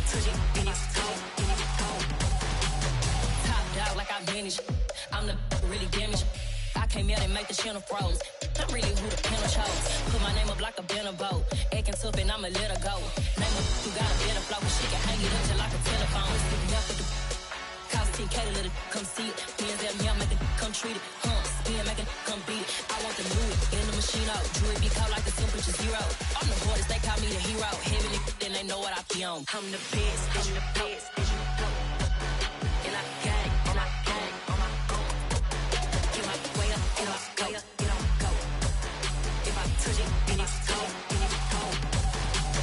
touch it, then it's cold. Top dog like I manage. I'm the really damaged. I came out and make the channel froze. I'm really who the panel chose. Put my name up like a banner boat. Acting tough and I'ma let her go. Name her who got a better flow. She can hang it up till like a telephone. Stick me up with the cost 10K to let it come see it. Hands down, yeah, make it come treat it. Spin, make it come beat it. I want the new in the machine out. Jewelry be caught like the temperature zero. I'm the hardest, they call me the hero. Heavenly, then they know what I be on. I'm the best, I'm the best, and you know. And I got it, and I got it on my own. Get my way up, and I go, it don't go. If I touch it, then it's cold, then it's cold.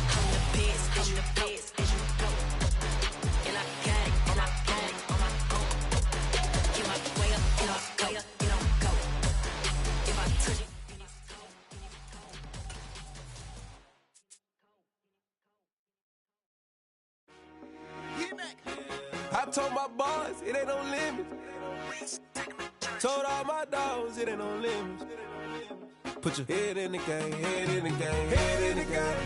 I'm the best, I'm the best, and you know. And I got it, and I got it on my own. Get my way up, and I go, it don't go. If I touch it, then it's cold, then it's cold. I told my boys it ain't no limits. Told all my dogs it ain't no limits. Put your head in the game, head in the game, head in the game.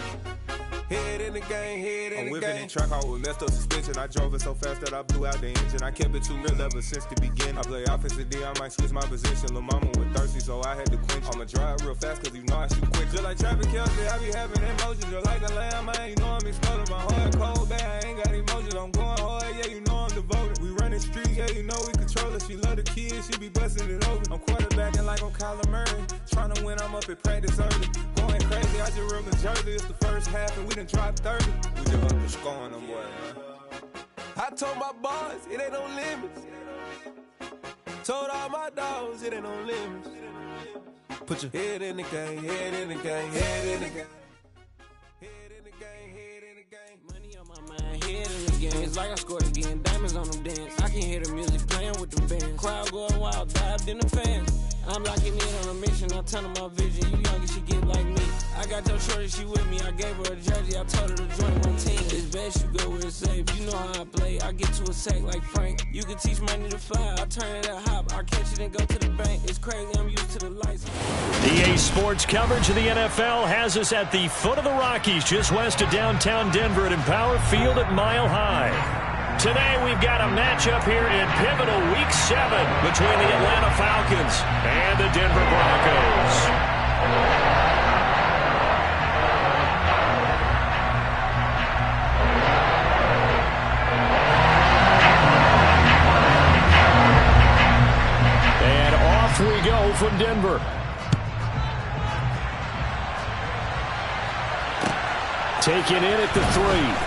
Head in the game, head in the game. I'm whipping in track out with messed up suspension. I drove it so fast that I blew out the engine. I kept it too real ever since the beginning. I play offensive D, I might switch my position. Lil' mama was thirsty, so I had to quench. I'ma drive real fast, cause you know I shoot quick. Just like traffic Kelsey, I be having emotions. Just like a lamb, man, you know I'm exploding. My heart cold, bad, I ain't got emotions. I'm going hard, yeah, you know I'm devoted. We running streets, yeah, you know we control it. She love the kids, she be busting it over. I'm quarterbacking like I'm Kyler Murray. Trying to win, I'm up at practice early. Going crazy, I just real the jersey. It's the first half, and we done dropped 30. We just up to scoring them, boy, man. I told my boys it ain't no limits. Told all my dogs it ain't no limits. Put your head in the game, head in the game, head in the game. Head in the game, head in the game. Money on my mind, head in the game. It's like I scored again, diamonds on them dance. I can hear the music playing with the band. Crowd going wild, dived in the fans. I'm locking in on a mission, I'm turning my vision. You young, you should get like me. I got your shorty, she with me. I gave her a jersey, I told her to join my team. It's best you go where it's safe. You know how I play. I get to a sack like Frank. You can teach money to fly. I turn it at hop. I catch it and go to the bank. It's crazy, I'm used to the lights. EA Sports coverage of the NFL has us at the foot of the Rockies, just west of downtown Denver at Empower Field at Mile High. Today we've got a matchup here in pivotal Week 7 between the Atlanta Falcons and the Denver Broncos. And off we go from Denver. Taken in at the 3.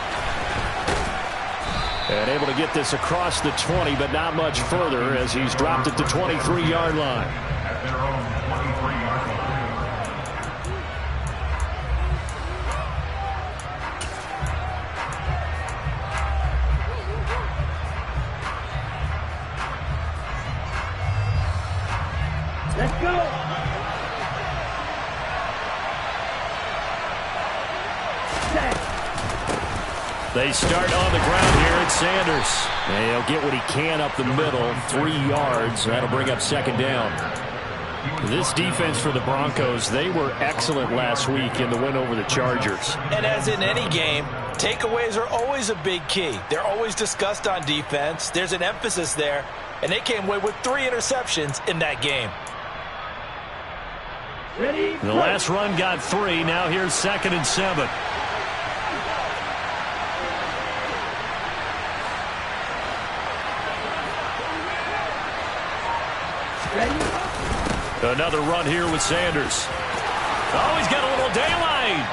And able to get this across the 20, but not much further as he's dropped at the 23-yard line. At their own 23-yard line. Let's go! They start on the ground here at Sanders. And he'll get what he can up the middle, 3 yards. That'll bring up second down. This defense for the Broncos, they were excellent last week in the win over the Chargers. And as in any game, takeaways are always a big key. They're always discussed on defense. There's an emphasis there. And they came away with 3 interceptions in that game. The last run got 3. Now here's 2nd and 7. Another run here with Sanders. Oh, he's got a little daylight.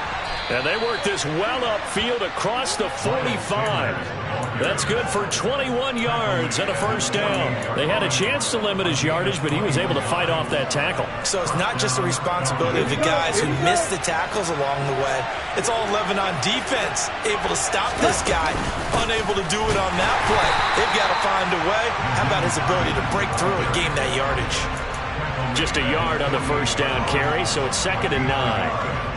And they work this well upfield across the 45. That's good for 21 yards and a first down. They had a chance to limit his yardage, but he was able to fight off that tackle. So it's not just the responsibility of the guys who missed the tackles along the way. It's all 11 on defense, able to stop this guy, unable to do it on that play. They've got to find a way. How about his ability to break through and gain that yardage? Just a yard on the first down carry, so it's 2nd and 9.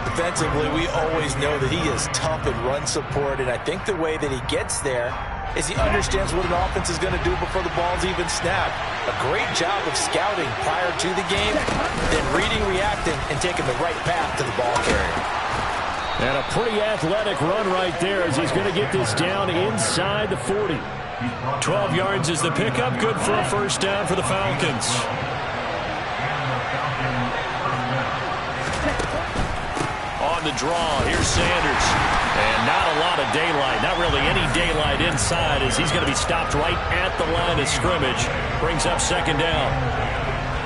Defensively, we always know that he is tough in run support, and I think the way that he gets there is he understands what an offense is going to do before the ball's even snapped. A great job of scouting prior to the game, then reading, reacting, and taking the right path to the ball carrier. And a pretty athletic run right there as he's going to get this down inside the 40. 12 yards is the pickup. Good for a first down for the Falcons. On the draw, here's Sanders. And not a lot of daylight. Not really any daylight inside as he's going to be stopped right at the line of scrimmage. Brings up second down.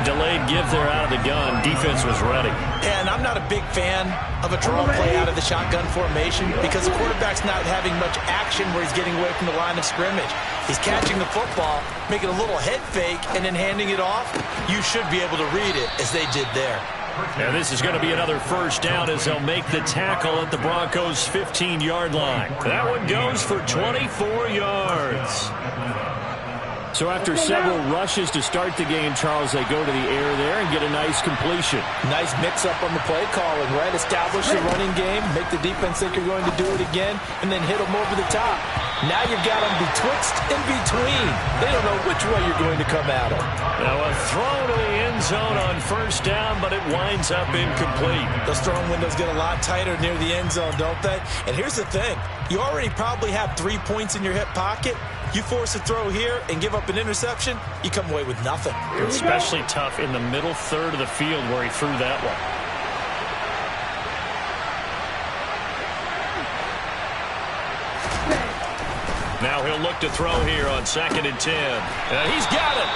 Delayed give there out of the gun. Defense was ready. And I'm not a big fan of a draw play out of the shotgun formation because the quarterback's not having much action where he's getting away from the line of scrimmage. He's catching the football, making a little head fake, and then handing it off. You should be able to read it as they did there. And this is going to be another first down as they'll make the tackle at the Broncos' 15-yard line. That one goes for 24 yards. So after several rushes to start the game, Charles, they go to the air there and get a nice completion. Nice mix-up on the play calling, right? Establish the running game, make the defense think you're going to do it again, and then hit them over the top. Now you've got them betwixt and between. They don't know which way you're going to come at them. Now a throw to the end zone on first down, but it winds up incomplete. Those throwing windows get a lot tighter near the end zone, don't they? And here's the thing. You already probably have 3 points in your hip pocket. You force a throw here and give up an interception, you come away with nothing. Especially tough in the middle third of the field where he threw that one. Now he'll look to throw here on 2nd and 10. And he's got it.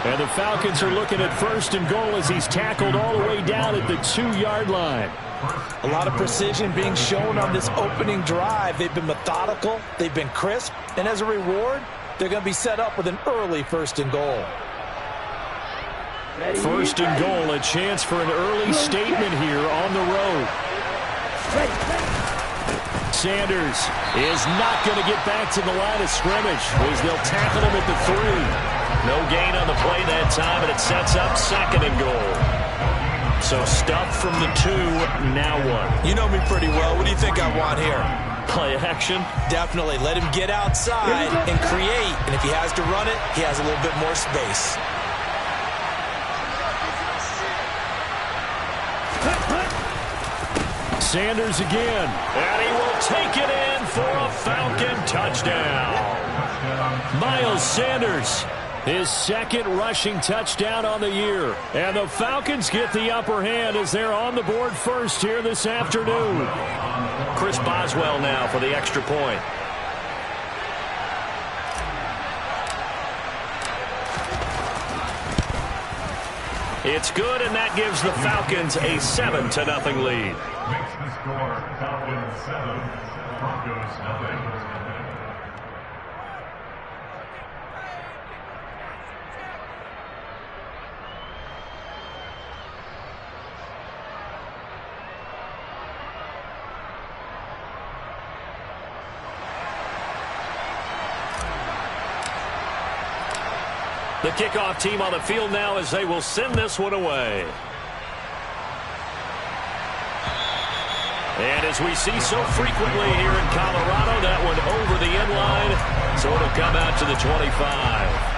And the Falcons are looking at 1st and goal as he's tackled all the way down at the 2-yard line. A lot of precision being shown on this opening drive. They've been methodical. They've been crisp. And as a reward, they're going to be set up with an early 1st and goal. 1st and goal, a chance for an early statement here on the road. Sanders is not going to get back to the line of scrimmage as they'll tackle him at the 3. No gain on the play that time, and it sets up 2nd and goal. So stuff from the 2, now what? You know me pretty well. What do you think I want here? Play action? Definitely. Let him get outside and create. And if he has to run it, he has a little bit more space. Sanders again. And he will take it in for a Falcon touchdown. Miles Sanders, his 2nd rushing touchdown on the year. And the Falcons get the upper hand as they're on the board first here this afternoon. Chris Boswell now for the extra point. It's good, and that gives the Falcons a 7-0 lead. Makes the score Falcons 7, Broncos 0. The kickoff team on the field now as they will send this one away. And as we see so frequently here in Colorado, that one over the end line, so it'll come out to the 25.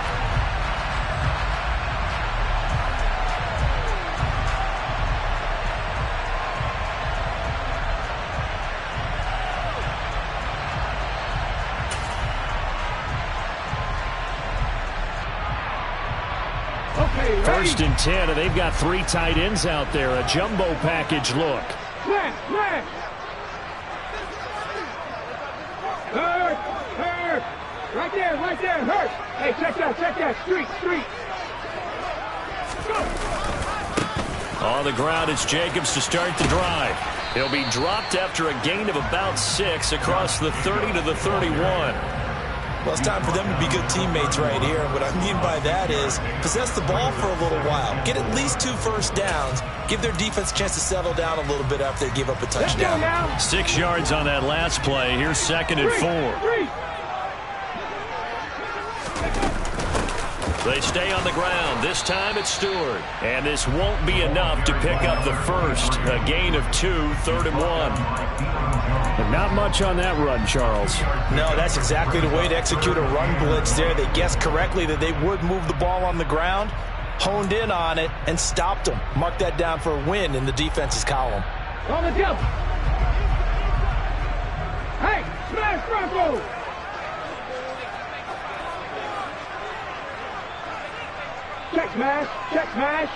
First and 10, and they've got 3 tight ends out there. A jumbo package look. Hurt! Right there, hurt! Hey, check that, street! On the ground, it's Jacobs to start the drive. He'll be dropped after a gain of about 6 across the 30 to the 31. Well, it's time for them to be good teammates right here. And what I mean by that is possess the ball for a little while. Get at least 2 first downs. Give their defense a chance to settle down a little bit after they give up a touchdown. 6 yards on that last play. Here's 2nd and 4. They stay on the ground. This time it's Stewart. And this won't be enough to pick up the first. A gain of 2, 3rd and 1. And not much on that run, Charles. No, that's exactly the way to execute a run blitz there. They guessed correctly that they would move the ball on the ground, honed in on it, and stopped them. Mark that down for a win in the defense's column. On the jump. Smash Bronco! Check smash! Check smash!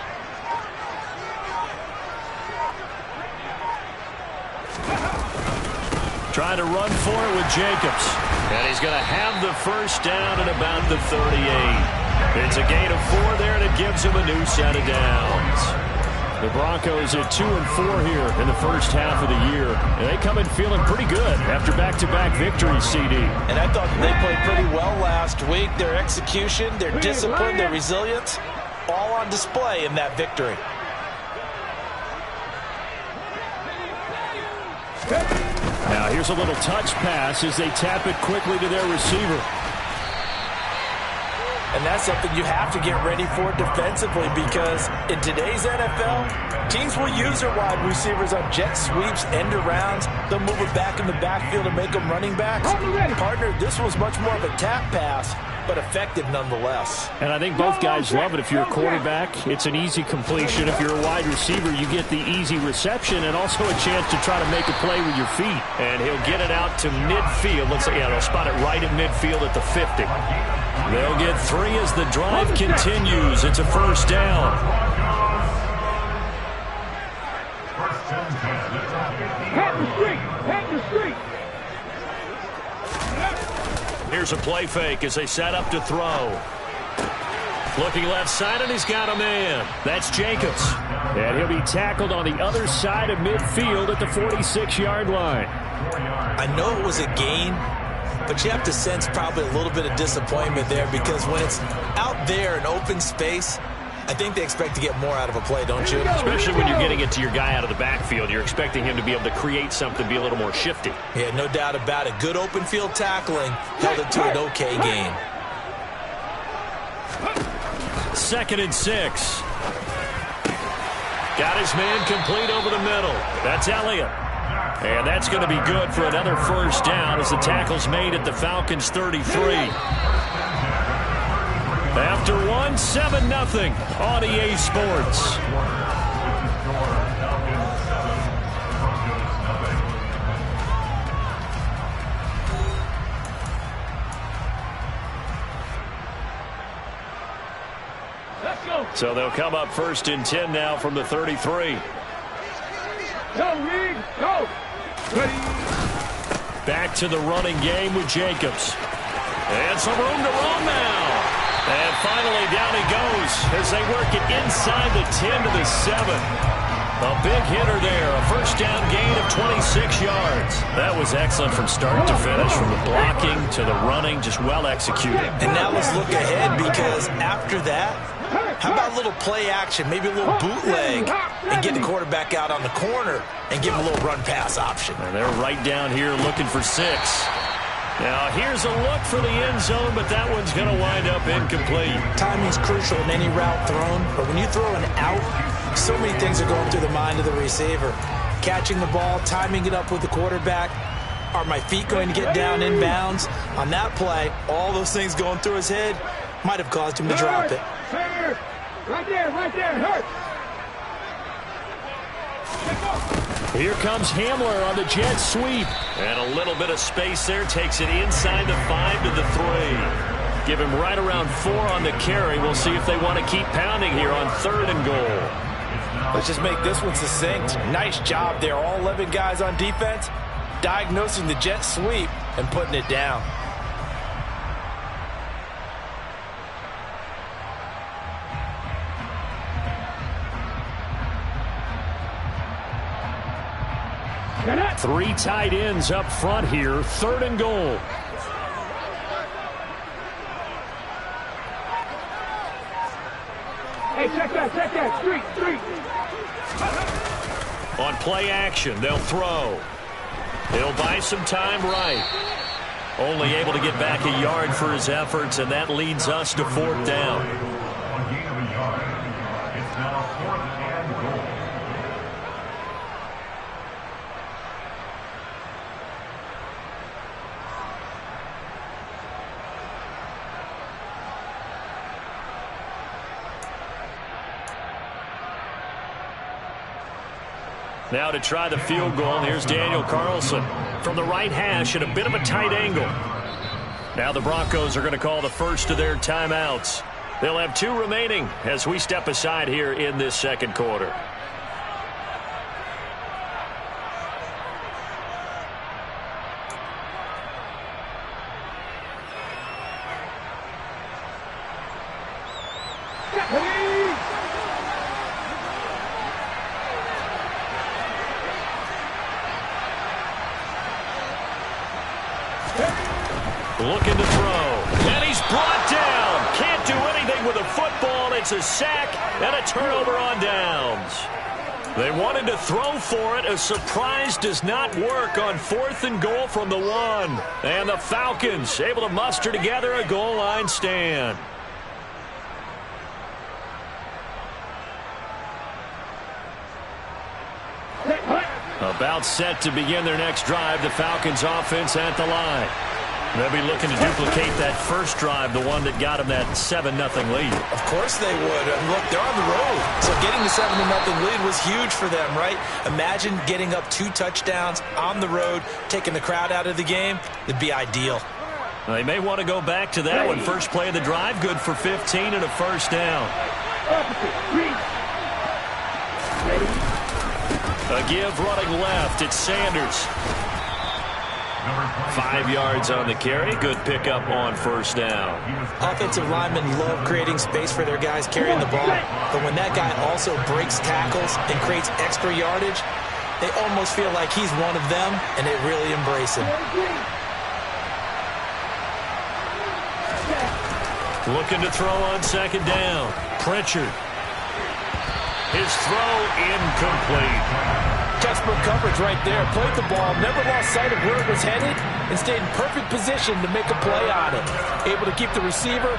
Trying to run for it with Jacobs. And he's going to have the first down at about the 38. It's a gain of 4 there, and it gives him a new set of downs. The Broncos at 2-4 here in the first half of the year. And they come in feeling pretty good after back-to-back victories, CD. And I thought they played pretty well last week. Their execution, their discipline, their resilience, all on display in that victory. Now here's a little touch pass as they tap it quickly to their receiver. And that's something you have to get ready for defensively, because in today's NFL, teams will use their wide receivers on jet sweeps, end arounds. They'll move it back in the backfield and make them running backs. Partner, this was much more of a tap pass, but effective nonetheless. And I think both guys love it. If you're a quarterback, it's an easy completion. If you're a wide receiver, you get the easy reception and also a chance to try to make a play with your feet. And he'll get it out to midfield. Let's say, they'll spot it right at midfield at the 50. They'll get 3 as the drive continues. It's a first down. Hit the street! Hit the street! Here's a play fake as they set up to throw. Looking left side, and he's got a man. That's Jacobs. And he'll be tackled on the other side of midfield at the 46-yard line. I know it was a gain, but you have to sense probably a little bit of disappointment there, because when it's out there in open space, I think they expect to get more out of a play, don't you? Especially when you're getting it to your guy out of the backfield. You're expecting him to be able to create something, be a little more shifty. Yeah, no doubt about it. Good open field tackling held it to an okay gain. 2nd and 6. Got his man complete over the middle. That's Elliott. And that's going to be good for another first down as the tackle's made at the Falcons' 33. After 1, 7-0 on EA Sports. Let's go! So they'll come up 1st and 10 now from the 33. Go, Reed! Go! Ready! Back to the running game with Jacobs. And some room to run now. And finally down he goes as they work it inside the 10 to the 7. A big hitter there. A first down gain of 26 yards. That was excellent from start to finish, from the blocking to the running, just well executed. And now let's look ahead, because after that, how about a little play action, maybe a little bootleg, and get the quarterback out on the corner and give him a little run-pass option. And they're right down here looking for 6. Now, here's a look for the end zone, but that one's going to wind up incomplete. Timing's crucial in any route thrown, but when you throw an out, so many things are going through the mind of the receiver. Catching the ball, timing it up with the quarterback. Are my feet going to get down in bounds? On that play, all those things going through his head might have caused him to drop it. Hurt! Right there, hurt! Here comes Hamler on the jet sweep. And a little bit of space there. Takes it inside the 5 to the 3. Give him right around 4 on the carry. We'll see if they want to keep pounding here on 3rd and goal. Let's just make this one succinct. Nice job there. All 11 guys on defense diagnosing the jet sweep and putting it down. Three tight ends up front here. 3rd and goal. Hey, check that, street. On play action, they'll throw. He'll buy some time right. Only able to get back a yard for his efforts, and that leads us to 4th down. On gain of a yard, it's now 4th and goal. Now to try the field goal, here's Daniel Carlson from the right hash at a bit of a tight angle. Now the Broncos are going to call the first of their timeouts. They'll have 2 remaining as we step aside here in this second quarter. Looking to throw, and he's brought down. Can't do anything with a football. It's a sack and a turnover on downs. They wanted to throw for it. A surprise does not work on 4th and goal from the 1. And the Falcons able to muster together a goal line stand. About set to begin their next drive, the Falcons offense at the line. They'll be looking to duplicate that first drive, the one that got them that 7-0 lead. Of course they would. Look, they're on the road. So getting the 7-0 lead was huge for them, right? Imagine getting up 2 touchdowns on the road, taking the crowd out of the game. It'd be ideal. They may want to go back to that one. First play of the drive, good for 15 and a first down. A give running left. It's Sanders. 5 yards on the carry. Good pickup on first down. Offensive linemen love creating space for their guys carrying the ball. But when that guy also breaks tackles and creates extra yardage, they almost feel like he's one of them, and they really embrace him. Looking to throw on second down. Pritchard. His throw incomplete. Textbook coverage right there. Played the ball, never lost sight of where it was headed, and stayed in perfect position to make a play on it. Able to keep the receiver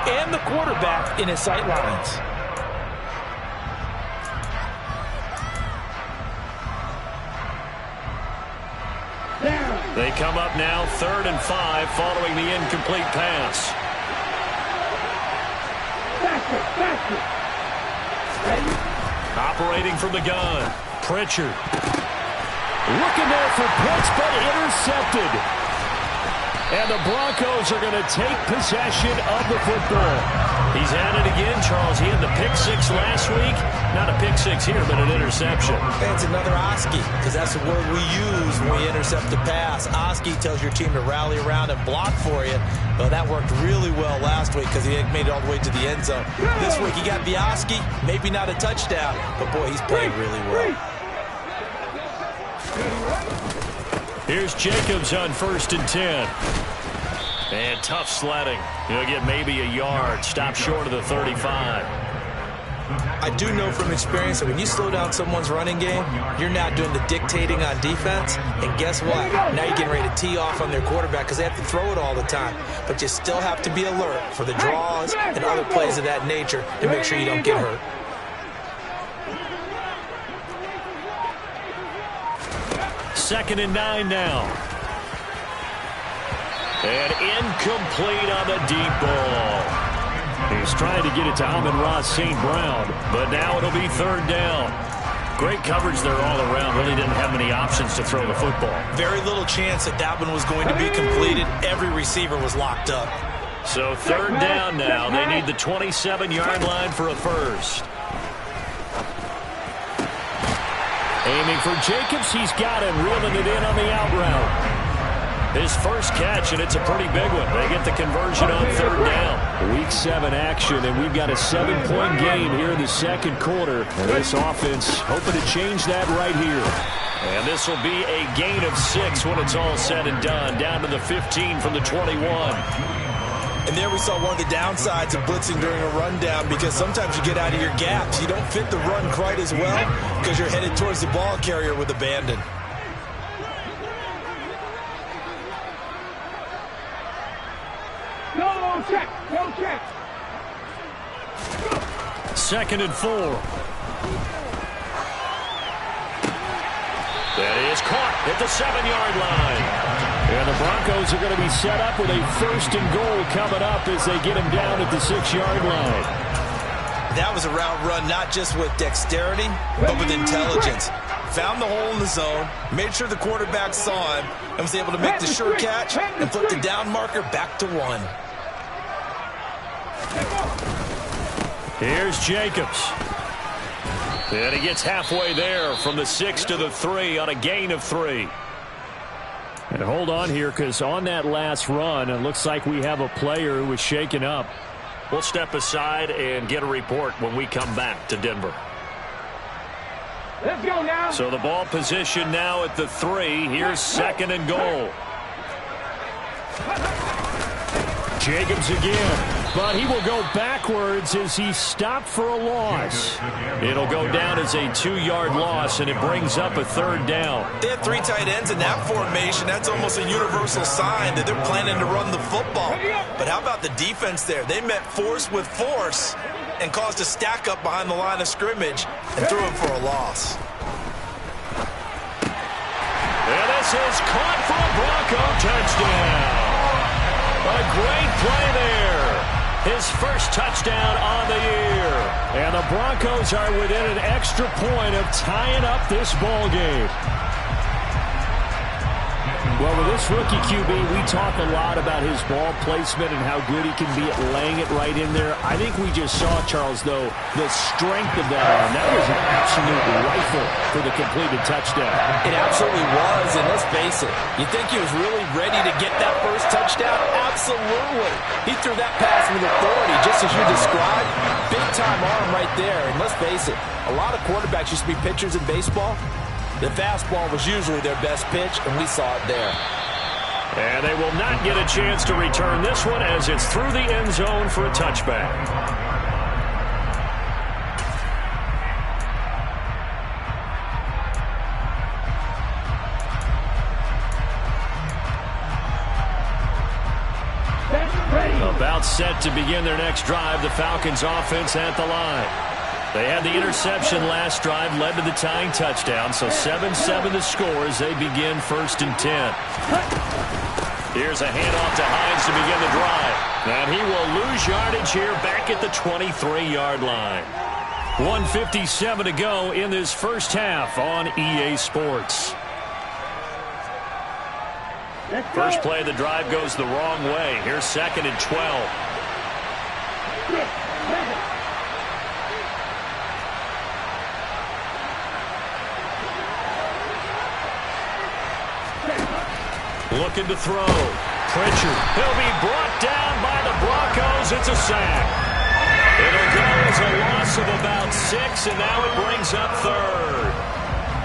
and the quarterback in his sight lines. They come up now 3rd and 5 following the incomplete pass. Operating from the gun. Pritchard. Looking there for Pitts, but intercepted. And the Broncos are going to take possession of the football. He's at it again, Charles. He had the pick 6 last week. Not a pick 6 here, but an interception. It's another Oski, because that's the word we use when we intercept the pass. Oski tells your team to rally around and block for you. Well, that worked really well last week because he made it all the way to the end zone. This week he got the Oski, maybe not a touchdown, but boy, he's playing really well. Here's Jacobs on 1st and 10. And tough sledding. He'll get maybe a yard. Stop short of the 35. I do know from experience that when you slow down someone's running game, you're not doing the dictating on defense. And guess what? Now you're getting ready to tee off on their quarterback because they have to throw it all the time. But you still have to be alert for the draws and other plays of that nature to make sure you don't get hurt. Second and 9 now. And incomplete on the deep ball. He's trying to get it to Amon-Ra St. Brown, but now it'll be 3rd down. Great coverage there all around. Really didn't have many options to throw the football. Very little chance that one was going to be completed. Every receiver was locked up. So 3rd down now. They need the 27-yard line for a first. Aiming for Jacobs. He's got him, reeling it in on the out route. His first catch, and it's a pretty big one. They get the conversion on 3rd down. Week 7 action, and we've got a 7-point game here in the second quarter. And this offense hoping to change that right here. And this will be a gain of 6 when it's all said and done. Down to the 15 from the 21. And there we saw one of the downsides of blitzing during a rundown, because sometimes you get out of your gaps. You don't fit the run quite as well because you're headed towards the ball carrier with abandon. Go check, go check. 2nd and 4. That is caught at the 7-yard line. And the Broncos are going to be set up with a 1st and goal coming up as they get him down at the 6-yard line. That was a route run not just with dexterity, but with intelligence. found the hole in the zone, made sure the quarterback saw him, and was able to make the sure catch and flip the down marker back to 1. Here's Jacobs. And he gets halfway there from the 6 to the 3 on a gain of 3. And hold on here, because on that last run, it looks like we have a player who was shaken up. We'll step aside and get a report when we come back to Denver. Let's go now. So the ball position now at the 3. Here's 2nd and goal. Jacobs again. But he will go backwards as he stopped for a loss. It'll go down as a 2-yard loss, and it brings up a 3rd down. They have 3 tight ends in that formation. That's almost a universal sign that they're planning to run the football. But how about the defense there? They met force with force and caused a stack up behind the line of scrimmage and threw it for a loss. And this is caught for a Bronco touchdown. A great play there. His first touchdown on the year. And the Broncos are within an extra point of tying up this ball game. Well, with this rookie QB, we talk a lot about his ball placement and how good he can be at laying it right in there. I think we just saw, Charles, though, the strength of that arm. That was an absolute rifle for the completed touchdown. It absolutely was, and let's face it, you think he was really ready to get that first touchdown? Absolutely. He threw that pass with authority, just as you described. Big-time arm right there, and let's face it, a lot of quarterbacks used to be pitchers in baseball. The fastball was usually their best pitch, and we saw it there. And they will not get a chance to return this one as it's through the end zone for a touchback. About set to begin their next drive, the Falcons offense at the line. They had the interception last drive, led to the tying touchdown, so 7-7 the score as they begin 1st and 10. Here's a handoff to Hines to begin the drive. And he will lose yardage here back at the 23-yard line. 1:57 to go in this first half on EA Sports. First play of the drive goes the wrong way. Here's 2nd and 12. Looking to throw. Pritchard. He'll be brought down by the Broncos. It's a sack. It'll go as a loss of about 6, and now it brings up 3rd.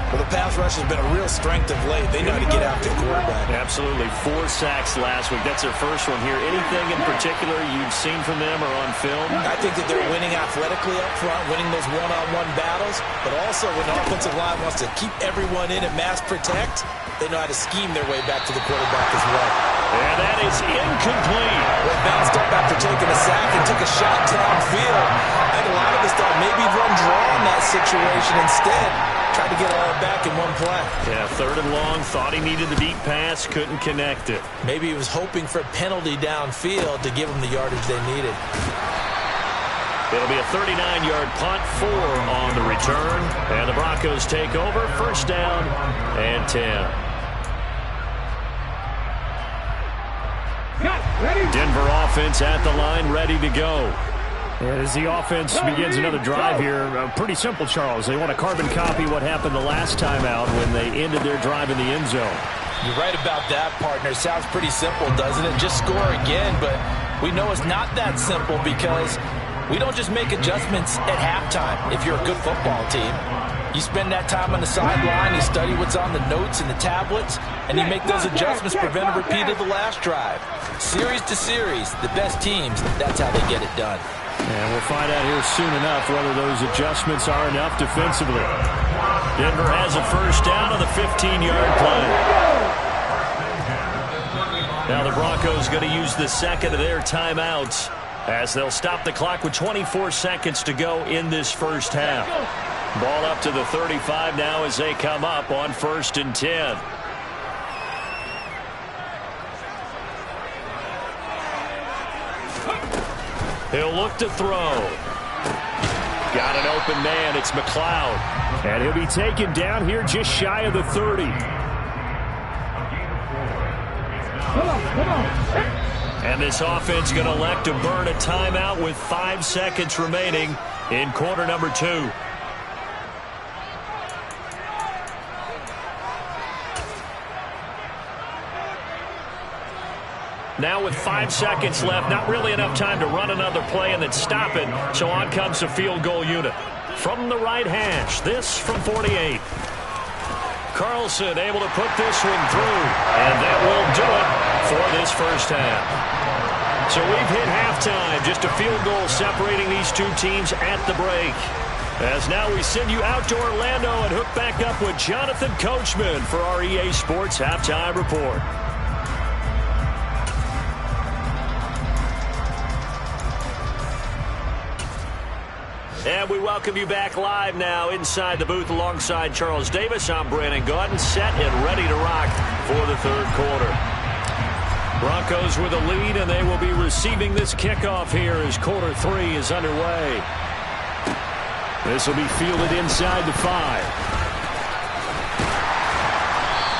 Well, the pass rush has been a real strength of late. They know how to get after the quarterback. Absolutely. 4 sacks last week. That's their first one here. Anything in particular you've seen from them or on film? I think that they're winning athletically up front, winning those one-on-one battles, but also when the offensive line wants to keep everyone in and mass protect, they know how to scheme their way back to the quarterback as well. And that is incomplete. Well, bounced up after taking a sack and took a shot downfield. I think a lot of us thought maybe run draw in that situation instead. Tried to get all back in one play. Yeah, 3rd and long. Thought he needed the deep pass. Couldn't connect it. Maybe he was hoping for a penalty downfield to give him the yardage they needed. It'll be a 39-yard punt, 4 on the return. And the Broncos take over. 1st down and 10. Denver offense at the line, ready to go. As the offense begins another drive here, pretty simple, Charles. They want to carbon copy what happened the last time out when they ended their drive in the end zone. You're right about that, partner. Sounds pretty simple, doesn't it? Just score again, but we know it's not that simple because we don't just make adjustments at halftime if you're a good football team. You spend that time on the sideline, you study what's on the notes and the tablets, and you make those adjustments, prevent a repeat of the last drive. Series to series, the best teams, that's how they get it done. And we'll find out here soon enough whether those adjustments are enough defensively. Denver has a 1st down on the 15-yard play. Now the Broncos going to use the 2nd of their timeouts as they'll stop the clock with 24 seconds to go in this first half. Ball up to the 35 now as they come up on 1st and 10. He'll look to throw. Got an open man. It's McLeod. And he'll be taken down here just shy of the 30. And this offense going to elect to burn a timeout with 5 seconds remaining in quarter number 2. Now with 5 seconds left, not really enough time to run another play and then stop it. So on comes the field goal unit. From the right hash, this from 48. Carlson able to put this one through. And that will do it for this first half. So we've hit halftime. Just a field goal separating these two teams at the break. As now we send you out to Orlando and hook back up with Jonathan Coachman for our EA Sports Halftime Report. And we welcome you back live now inside the booth alongside Charles Davis. I'm Brandon Gaudin, set and ready to rock for the third quarter. Broncos with a lead, and they will be receiving this kickoff here as quarter 3 is underway. This will be fielded inside the 5.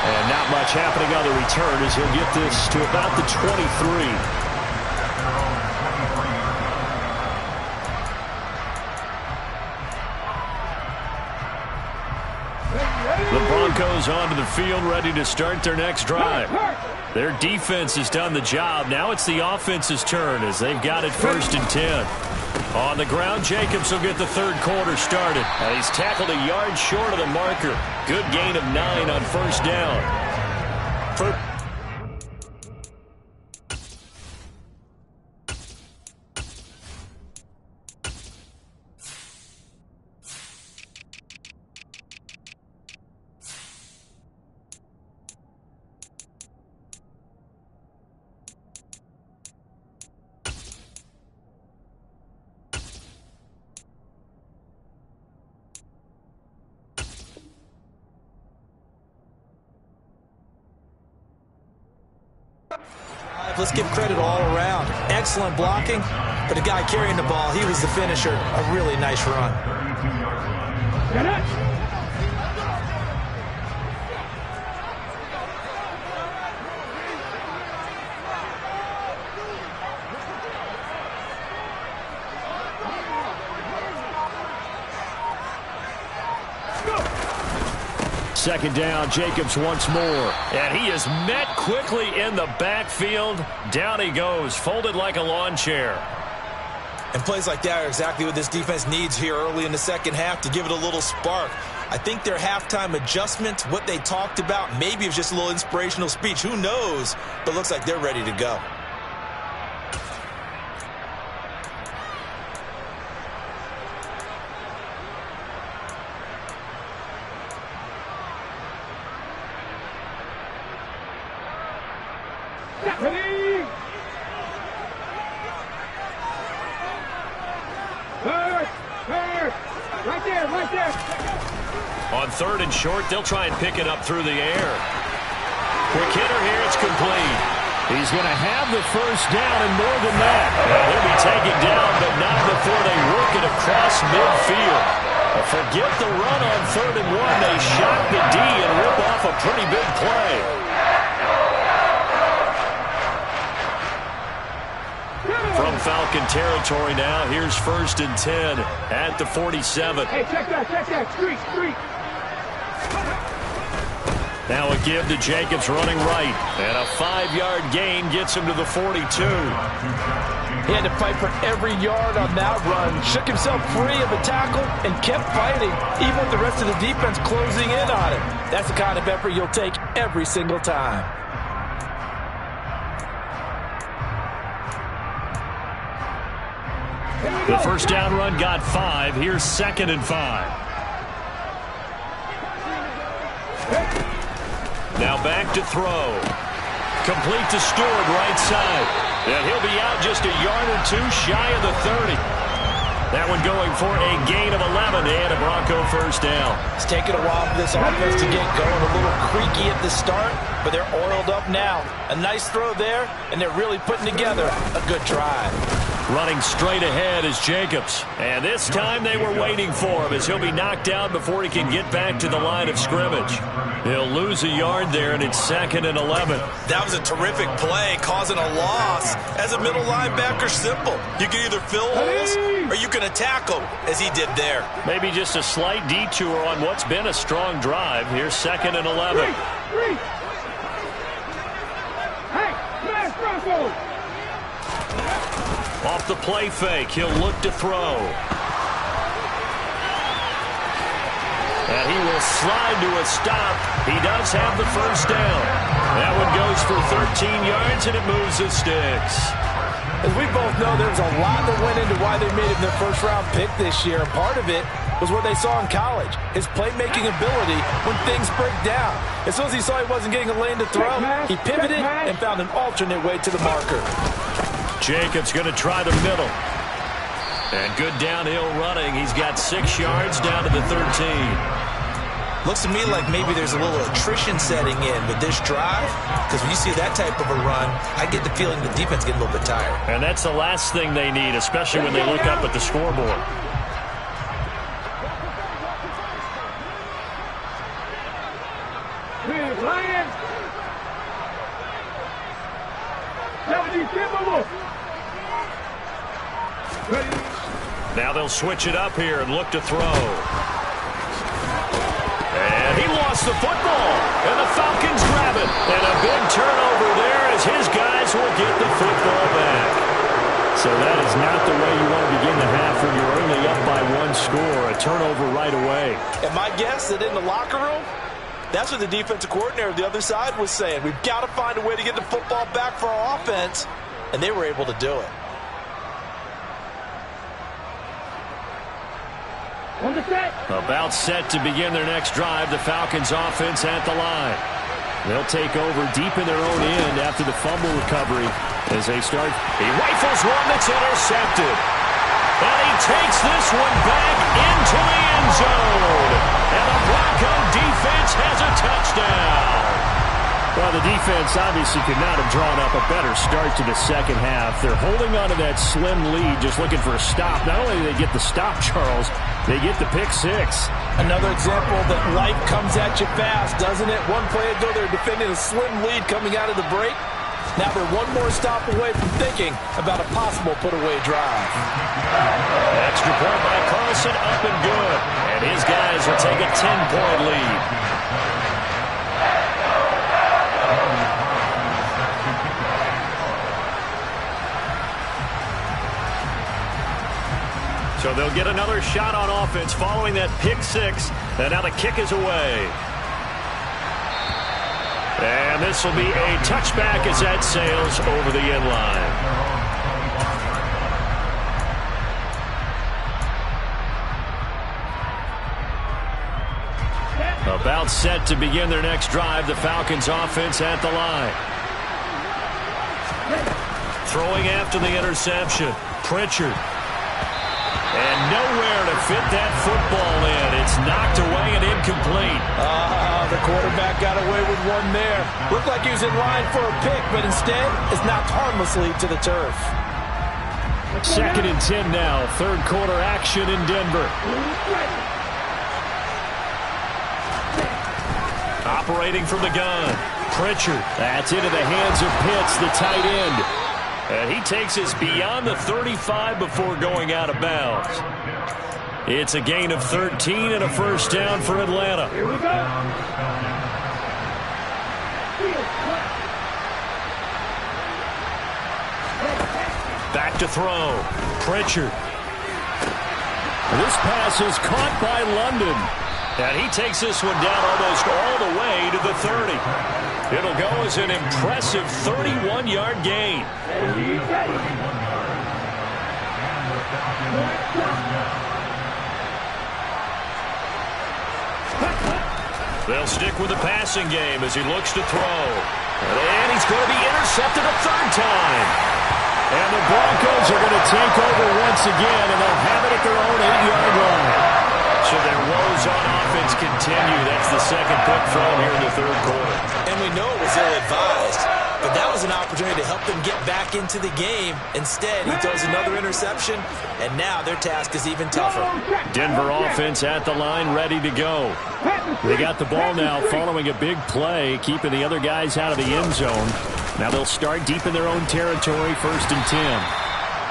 And not much happening on the return as he'll get this to about the 23. The Broncos onto the field, ready to start their next drive. Their defense has done the job. Now it's the offense's turn as they've got it 1st and 10. On the ground, Jacobs will get the third quarter started. And he's tackled a yard short of the marker. Good gain of 9 on first down. Let's give credit all around. Excellent blocking, but the guy carrying the ball, he was the finisher. A really nice run. Second down, Jacobs once more. And he is met quickly in the backfield. Down he goes, folded like a lawn chair. And plays like that are exactly what this defense needs here early in the second half to give it a little spark. I think their halftime adjustment, what they talked about, maybe it was just a little inspirational speech. Who knows? But it looks like they're ready to go. On 3rd and short, they'll try and pick it up through the air. Quick hitter here, it's complete. He's going to have the first down and more than that. He'll be taken down, but not before they work it across midfield. Forget the run on 3rd and 1. They shock the D and rip off a pretty big play. From Falcon territory now, here's 1st and 10 at the 47. Hey, check that, street. Now a give to Jacobs running right, and a 5-yard gain gets him to the 42. He had to fight for every yard on that run, shook himself free of the tackle, and kept fighting, even with the rest of the defense closing in on him. That's the kind of effort you'll take every single time. The first down run got 5. Here's 2nd and 5. Now back to throw. Complete to Stewart, right side. And he'll be out just a yard or 2 shy of the 30. That one going for a gain of 11 and a Bronco first down. It's taken a while for this offense to get going. A little creaky at the start, but they're oiled up now. A nice throw there, and they're really putting together a good drive. Running straight ahead is Jacobs. And this time they were waiting for him as he'll be knocked down before he can get back to the line of scrimmage. He'll lose a yard there, and it's 2nd and 11. That was a terrific play, causing a loss. As a middle linebacker, simple. You can either fill holes or you can attack them, as he did there. Maybe just a slight detour on what's been a strong drive. Here's 2nd and 11. Hey, smash Bronco! Off the play fake, he'll look to throw. And he will slide to a stop. He does have the first down. That one goes for 13 yards, and it moves the sticks. As we both know, there's a lot that went into why they made him their first-round pick this year. And part of it was what they saw in college, his playmaking ability when things break down. As soon as he saw he wasn't getting a lane to throw, he pivoted and found an alternate way to the marker. Jacobs going to try the middle. And good downhill running. He's got 6 yards down to the 13. Looks to me like maybe there's a little attrition setting in with this drive, because when you see that type of a run, I get the feeling the defense getting a little bit tired. And that's the last thing they need, especially when they look up at the scoreboard. Now they'll switch it up here and look to throw. And he lost the football. And the Falcons grab it. And a big turnover there as his guys will get the football back. So that is not the way you want to begin the half when you're only up by 1 score. A turnover right away. And my guess that in the locker room, that's what the defensive coordinator of the other side was saying. We've got to find a way to get the football back for our offense. And they were able to do it. About set to begin their next drive. The Falcons offense at the line. They'll take over deep in their own end after the fumble recovery as they start. He rifles one that's intercepted. And he takes this one back into the end zone. And the Bronco defense has a touchdown. Well, the defense obviously could not have drawn up a better start to the second half. They're holding on to that slim lead, just looking for a stop. Not only do they get the stop, Charles, they get the pick 6. Another example that life comes at you fast, doesn't it? One play ago, they're defending a slim lead coming out of the break. Now they're one more stop away from thinking about a possible put-away drive. Extra point by Carlson, up and good. And his guys will take a 10-point lead. So they'll get another shot on offense following that pick 6. And now the kick is away. And this will be a touchback as that sails over the end line. About set to begin their next drive. The Falcons offense at the line. Throwing after the interception. Pritchard. And nowhere to fit that football in. It's knocked away and incomplete. The quarterback got away with one there. Looked like he was in line for a pick, but instead is knocked harmlessly to the turf. 2nd and 10 now. Third quarter action in Denver. Operating from the gun. Pritchard. That's into the hands of Pitts, the tight end. And he takes us beyond the 35 before going out of bounds. It's a gain of 13 and a first down for Atlanta. Here we go. Back to throw. Pritchard. This pass is caught by London. And he takes this one down almost all the way to the 30. It'll go as an impressive 31-yard gain. They'll stick with the passing game as he looks to throw. And he's going to be intercepted a 3rd time. And the Broncos are going to take over once again, and they'll have it at their own 8-yard line. So their woes on offense continue. That's the second pick thrown here in the 3rd quarter. And we know it was ill-advised, but that was was an opportunity to help them get back into the game. Instead, he throws another interception, and now their task is even tougher. Denver offense at the line, ready to go. They got the ball now following a big play, keeping the other guys out of the end zone. Now they'll start deep in their own territory, 1st and 10.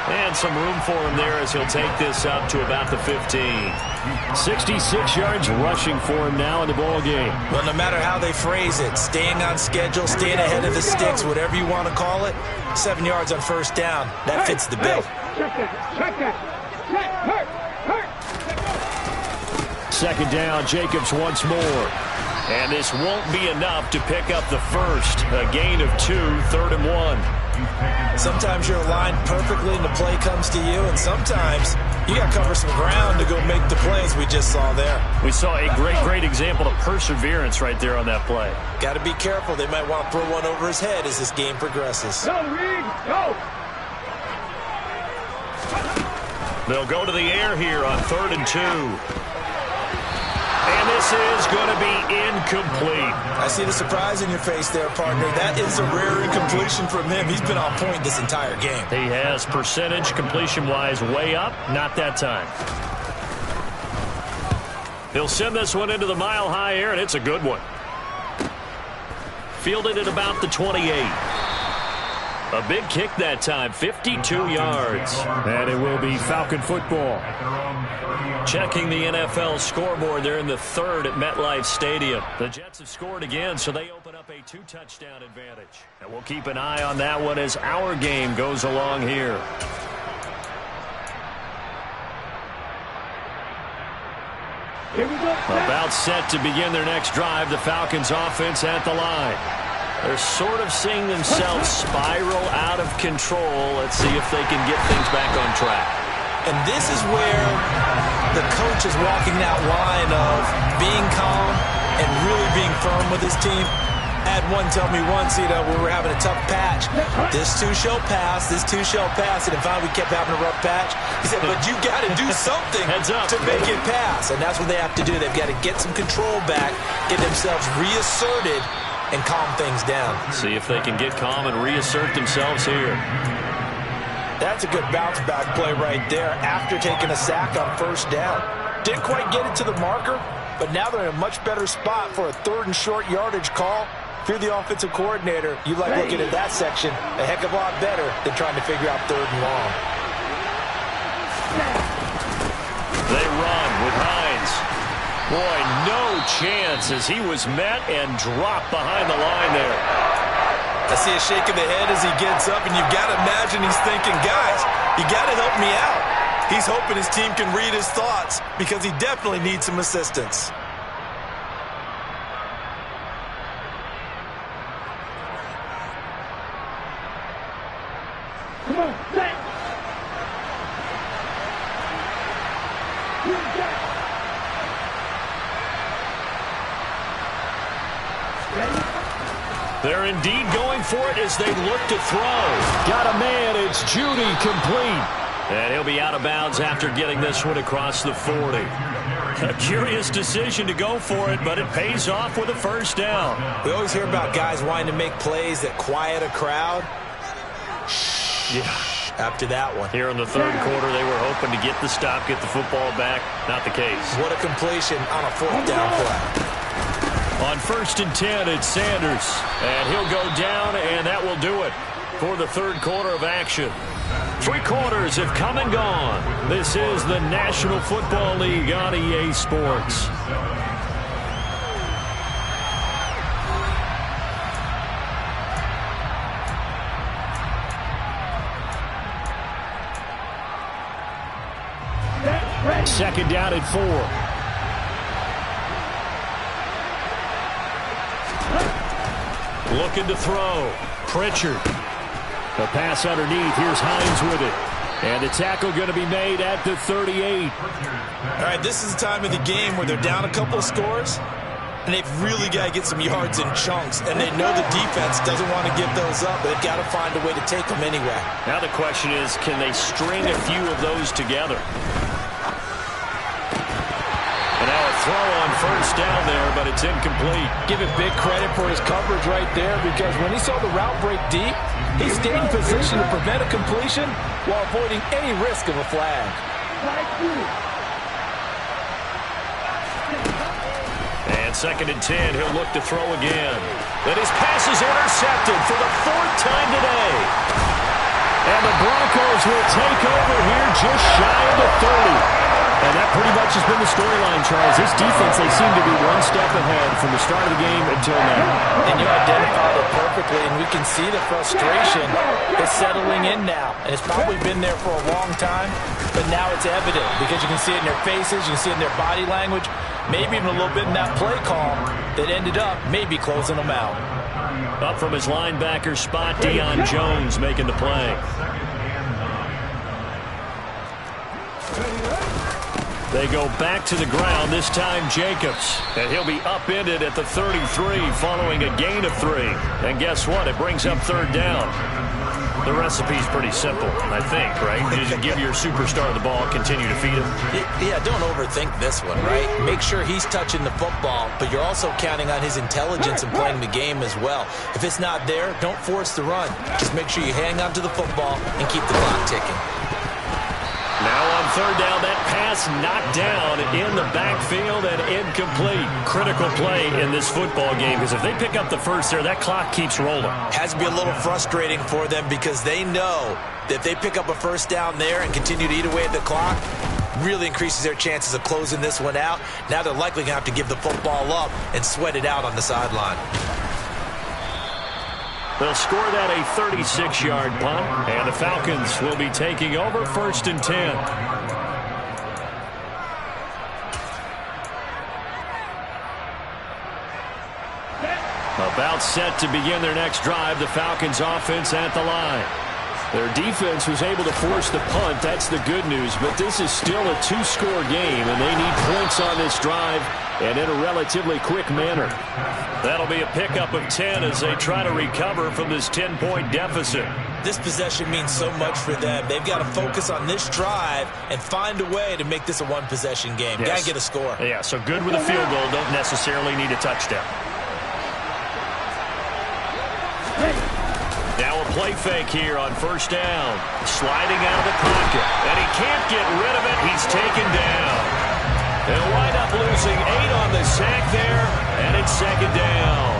And some room for him there as he'll take this up to about the 15. 66 yards rushing for him now in the ball game. Well, no matter how they phrase it, staying on schedule, staying ahead of the sticks, whatever you want to call it, 7 yards on 1st down, that fits the bill. Check that. 2nd down, Jacobs once more. And this won't be enough to pick up the first. A gain of 2, 3rd and 1. Sometimes you're aligned perfectly and the play comes to you, and sometimes you got to cover some ground to go make the plays we just saw there. We saw a great example of perseverance right there on that play. Got to be careful. They might want to throw one over his head as this game progresses. Go, Reed, go! They'll go to the air here on 3rd and 2. And this is going to be incomplete. I see the surprise in your face there, partner. That is a rare incompletion from him. He's been on point this entire game. He has percentage completion-wise way up. Not that time. He'll send this one into the mile-high air, and it's a good one. Fielded at about the 28. A big kick that time, 52 yards. And it will be Falcon football. Checking the NFL scoreboard, they're in the 3rd at MetLife Stadium. The Jets have scored again, so they open up a 2-touchdown advantage. And we'll keep an eye on that one as our game goes along here. About set to begin their next drive, the Falcons offense at the line. They're sort of seeing themselves spiral out of control. Let's see if they can get things back on track. And this is where the coach is walking that line of being calm and really being firm with his team. I had one tell me once, when we were having a tough patch, this too shall pass, this too shall pass. And if we kept having a rough patch, he said, but you got to do something to make it pass. And that's what they have to do. They've got to get some control back, get themselves reasserted, and calm things down. See if they can get calm and reassert themselves here. That's a good bounce-back play right there after taking a sack on 1st down. Didn't quite get it to the marker, but now they're in a much better spot for a 3rd and short yardage call. If you're the offensive coordinator, you like looking at that section a heck of a lot better than trying to figure out 3rd and long. They run with Hines. Boy, no chance as he was met and dropped behind the line there. I see a shake of the head as he gets up, and you've got to imagine he's thinking, guys, you got to help me out. He's hoping his team can read his thoughts because he definitely needs some assistance. Come on, set! They're indeed going for it as they look to throw. Got a man, it's Judy, complete. And he'll be out of bounds after getting this one across the 40. A curious decision to go for it, but it pays off with a 1st down. We always hear about guys wanting to make plays that quiet a crowd. Yeah. After that one. Here in the 3rd quarter, they were hoping to get the stop, get the football back. Not the case. What a completion on a 4th down play. On 1st and 10, it's Sanders. And he'll go down, and that will do it for the 3rd quarter of action. 3 quarters have come and gone. This is the National Football League on EA Sports. Second down at 4. Looking to throw. Pritchard. The pass underneath. Here's Hines with it. And the tackle going to be made at the 38. All right, this is the time of the game where they're down a couple of scores, and they've really got to get some yards in chunks. And they know the defense doesn't want to give those up, but they've got to find a way to take them anyway. Now the question is, can they string a few of those together? And now a throw on first down there, but it's incomplete. Give it big credit for his coverage right there, because when he saw the route break deep, he stayed in position to prevent a completion while avoiding any risk of a flag. And 2nd and 10, he'll look to throw again. And his pass is intercepted for the 4th time today. And the Broncos will take over here just shy of the 30. And that pretty much has been the storyline, Charles. This defense, they seem to be one step ahead from the start of the game until now. And you identified it perfectly, and we can see the frustration is settling in now. And it's probably been there for a long time, but now it's evident because you can see it in their faces, you can see it in their body language, maybe even a little bit in that play call that ended up maybe closing them out. Up from his linebacker spot, Deion Jones making the play. They go back to the ground, this time Jacobs. And he'll be upended at the 33 following a gain of 3. And guess what? It brings up 3rd down. The recipe's pretty simple, I think, right? Just give your superstar the ball, continue to feed him. Yeah, don't overthink this one, right? Make sure he's touching the football, but you're also counting on his intelligence in playing the game as well. If it's not there, don't force the run. Just make sure you hang on to the football and keep the clock ticking. Now on 3rd down, that pass knocked down in the backfield and incomplete. Critical play in this football game, because if they pick up the first there, that clock keeps rolling. Has to be a little frustrating for them because they know that if they pick up a first down there and continue to eat away at the clock, really increases their chances of closing this one out. Now they're likely going to have to give the football up and sweat it out on the sideline. They'll score that a 36-yard punt, and the Falcons will be taking over 1st and 10. About set to begin their next drive, the Falcons offense at the line. Their defense was able to force the punt. That's the good news, but this is still a 2-score game, and they need points on this drive and in a relatively quick manner. That'll be a pickup of 10 as they try to recover from this 10-point deficit. This possession means so much for them. They've got to focus on this drive and find a way to make this a one-possession game. Yes. Got to get a score. Yeah, so good with a field goal, don't necessarily need a touchdown. Now a play fake here on 1st down. Sliding out of the pocket, and he can't get rid of it. He's taken down. They'll wind up losing 8 on the sack there, and it's 2nd down.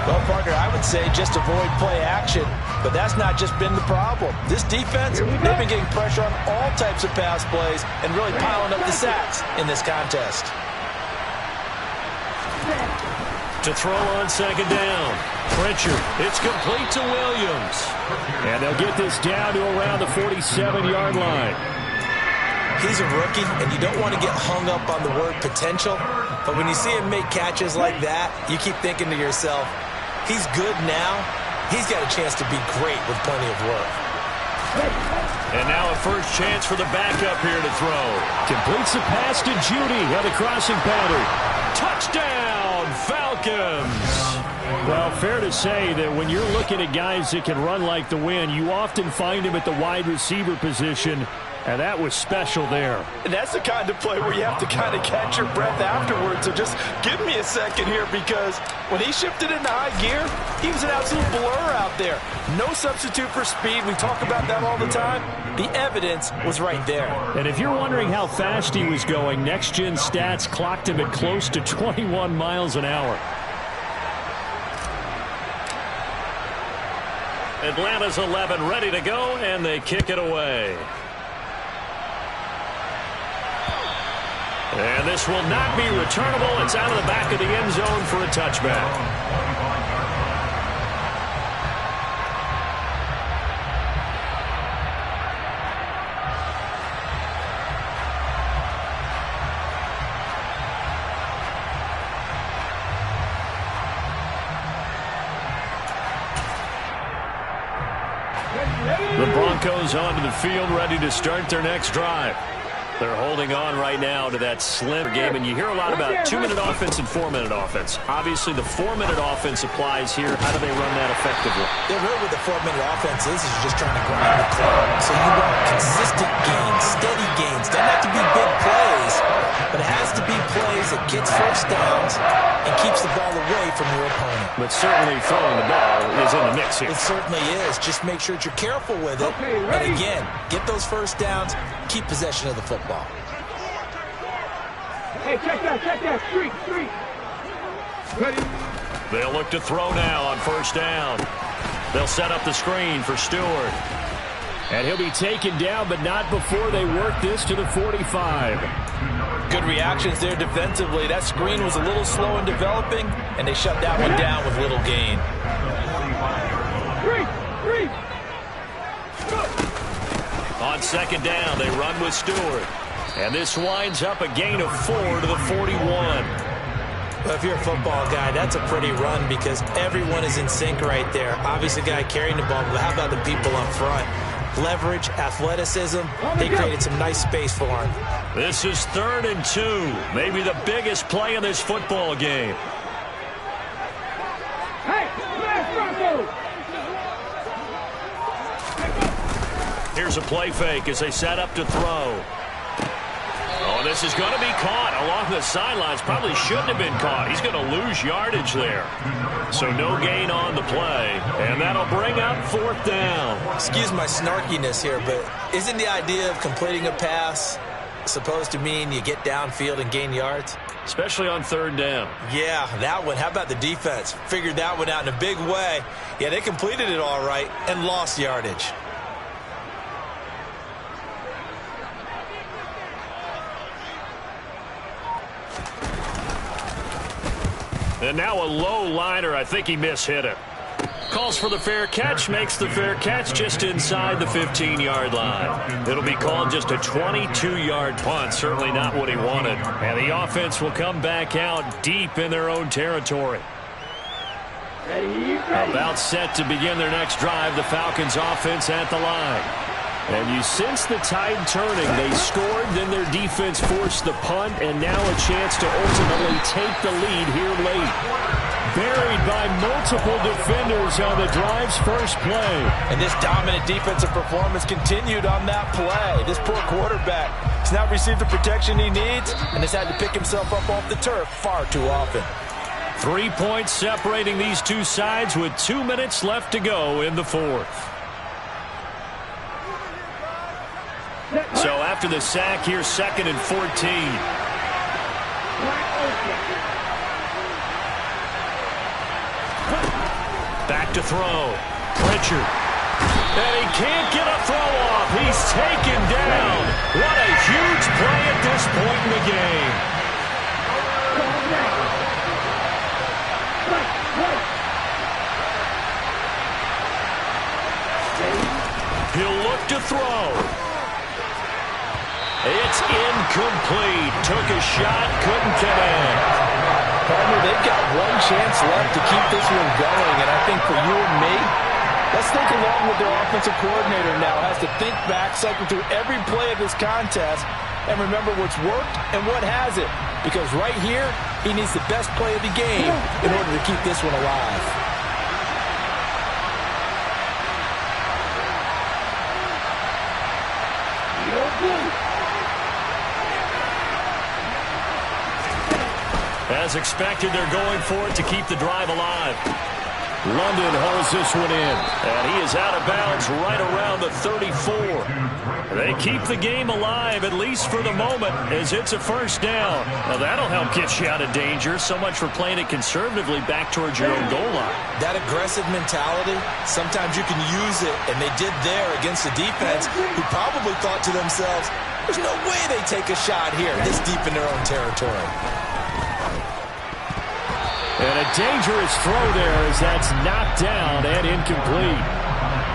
Well, partner, I would say just avoid play action, but that's not just been the problem. This defense, they've been getting pressure on all types of pass plays and really piling up the sacks in this contest. To throw on 2nd down. Pritchard, it's complete to Williams. And they'll get this down to around the 47-yard line. He's a rookie, and you don't want to get hung up on the word potential, but when you see him make catches like that, you keep thinking to yourself, he's good now. He's got a chance to be great with plenty of work. And now a first chance for the backup here to throw. Completes the pass to Judy on the crossing pattern. Touchdown, Falcons! Well, fair to say that when you're looking at guys that can run like the wind, you often find them at the wide receiver position, and that was special there. And that's the kind of play where you have to kind of catch your breath afterwards. So just give me a second here, because when he shifted into high gear, he was an absolute blur out there. No substitute for speed. We talk about that all the time. The evidence was right there. And if you're wondering how fast he was going, Next Gen Stats clocked him at close to 21 miles an hour. Atlanta's 11 ready to go, and they kick it away. And this will not be returnable. It's out of the back of the end zone for a touchback. The Broncos onto the field, ready to start their next drive. They're holding on right now to that slim game, and you hear a lot about 2-minute offense and 4-minute offense. Obviously, the 4-minute offense applies here. How do they run that effectively? Yeah, really what the 4-minute offense is you're just trying to grind the clock. So you want consistent gains, steady gains. Doesn't have to be big plays, but it has to be plays that gets first downs and keeps the ball away from your opponent. But certainly throwing the ball is in the mix here. It certainly is. Just make sure that you're careful with it. And again, get those first downs, keep possession of the football. Hey, check that, street. Ready? They'll look to throw now on first down. They'll set up the screen for Stewart. And he'll be taken down, but not before they work this to the 45. Good reactions there defensively. That screen was a little slow in developing, and they shut that one down with little gain. On second down, they run with Stewart. And this winds up a gain of 4 to the 41. Well, if you're a football guy, that's a pretty run because everyone is in sync right there. Obviously, the guy carrying the ball, but how about the people up front? Leverage, athleticism, they created some nice space for him. This is 3rd and 2. Maybe the biggest play in this football game. Hey, last Bronco! Here's a play fake as they set up to throw. Oh, this is going to be caught along the sidelines. Probably shouldn't have been caught. He's going to lose yardage there. So no gain on the play. And that'll bring up 4th down. Excuse my snarkiness here, but isn't the idea of completing a pass supposed to mean you get downfield and gain yards? Especially on 3rd down. Yeah, that one. How about the defense? Figured that one out in a big way. Yeah, they completed it all right and lost yardage. And now a low liner. I think he mishit it. Calls for the fair catch, makes the fair catch just inside the 15-yard line. It'll be called just a 22-yard punt. Certainly not what he wanted. And the offense will come back out deep in their own territory. About set to begin their next drive, the Falcons offense at the line. And you sense the tide turning. They scored, then their defense forced the punt, and now a chance to ultimately take the lead here late. Buried by multiple defenders on the drive's first play. And this dominant defensive performance continued on that play. This poor quarterback has not received the protection he needs and has had to pick himself up off the turf far too often. 3 points separating these two sides with 2 minutes left to go in the 4th. So after the sack, here's 2nd and 14. Back to throw. Pritchard. And he can't get a throw off. He's taken down. What a huge play at this point in the game. He'll look to throw. It's incomplete. Took a shot, couldn't connect. Partner, they've got one chance left to keep this one going, and I think for you and me, let's think along with their offensive coordinator now. Has to think back, cycle through every play of this contest, and remember what's worked and what hasn't. Because right here, he needs the best play of the game in order to keep this one alive. As expected, they're going for it to keep the drive alive. London holds this one in, and he is out of bounds right around the 34. They keep the game alive, at least for the moment, as it's a first down. Now, that'll help get you out of danger. So much for playing it conservatively back towards your own goal line. That aggressive mentality, sometimes you can use it, and they did there against the defense, who probably thought to themselves, there's no way they take a shot here this deep in their own territory. And a dangerous throw there as that's knocked down and incomplete.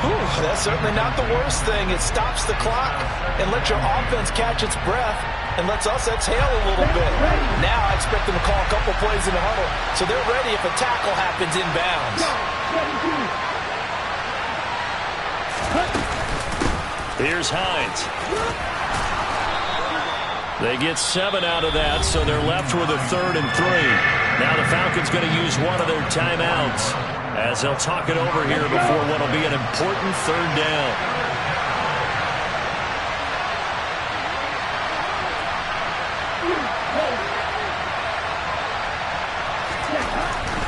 Whew, that's certainly not the worst thing. It stops the clock and lets your offense catch its breath and lets us exhale a little bit. Now I expect them to call a couple plays in the huddle so they're ready if a tackle happens inbounds. Here's Hines. They get 7 out of that, so they're left with a 3rd and 3. Now the Falcons going to use one of their timeouts as they'll talk it over here before what will be an important 3rd down.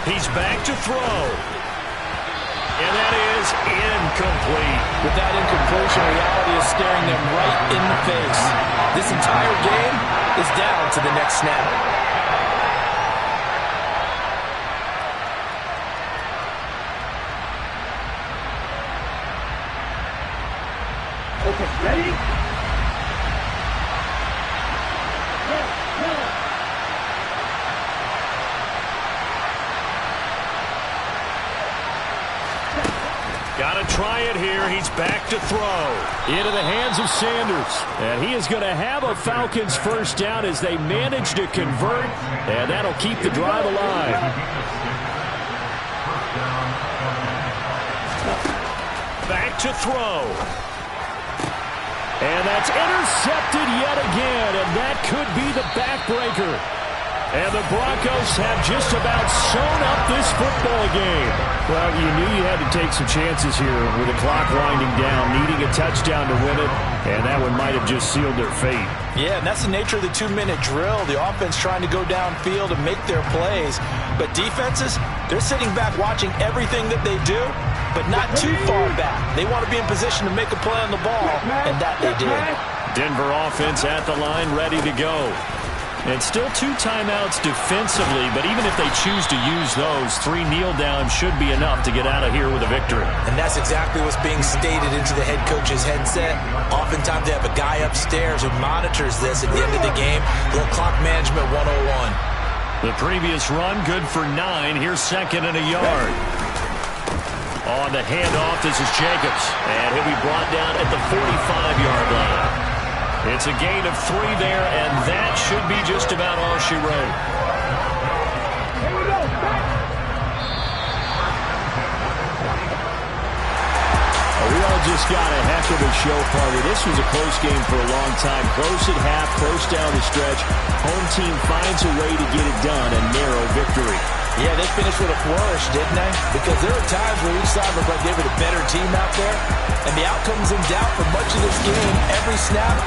He's back to throw. And that is incomplete. With that incompletion, reality is staring them right in the face. This entire game is down to the next snap. Okay, ready? Got to try it here. He's back to throw. Into the hands of Sanders. And he is going to have a Falcons first down as they manage to convert. And that'll keep the drive alive. Back to throw. And that's intercepted yet again. And that could be the backbreaker. And the Broncos have just about sewn up this football game. Well, you knew you had to take some chances here with the clock winding down, needing a touchdown to win it, and that one might have just sealed their fate. Yeah, and that's the nature of the 2-minute drill. The offense trying to go downfield and make their plays. But defenses, they're sitting back watching everything that they do, but not too far back. They want to be in position to make a play on the ball, and that they did. Denver offense at the line, ready to go. And still 2 timeouts defensively, but even if they choose to use those, 3 kneel downs should be enough to get out of here with a victory. And that's exactly what's being stated into the head coach's headset. Oftentimes they have a guy upstairs who monitors this at the end of the game. Little clock management 101. The previous run, good for 9. Here's 2nd and a yard. On the handoff, this is Jacobs. And he'll be brought down at the 45-yard line. It's a gain of 3 there, and that should be just about all she wrote. We all just got a heck of a show party. This was a close game for a long time. Close at half, close down the stretch. Home team finds a way to get it done, a narrow victory. Yeah, they finished with a flourish, didn't they? Because there were times where each side looked like they were the better team out there, and the outcome's in doubt for much of this game. Every snap